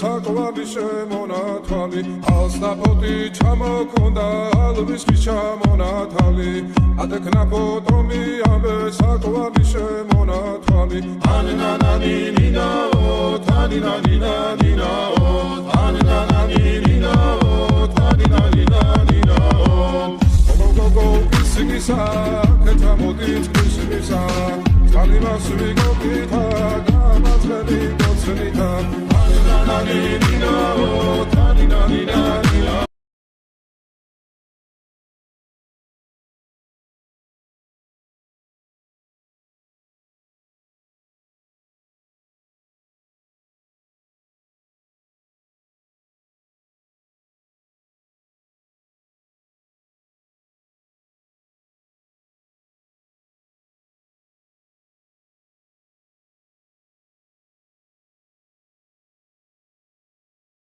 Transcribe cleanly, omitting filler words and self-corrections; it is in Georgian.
საკვალი შემონათვალი ალსნაფოთი ჩამოქონდა ალვის ჩამონათალი ატექნა ფოტომი ამბე საკვალი შემონათვალი ანინანანინინაო თანინანინანინაო ანინანანინინაო თანინანინანინაო გოგოგოგო ისგისა კეთამოდით ისგისა Salima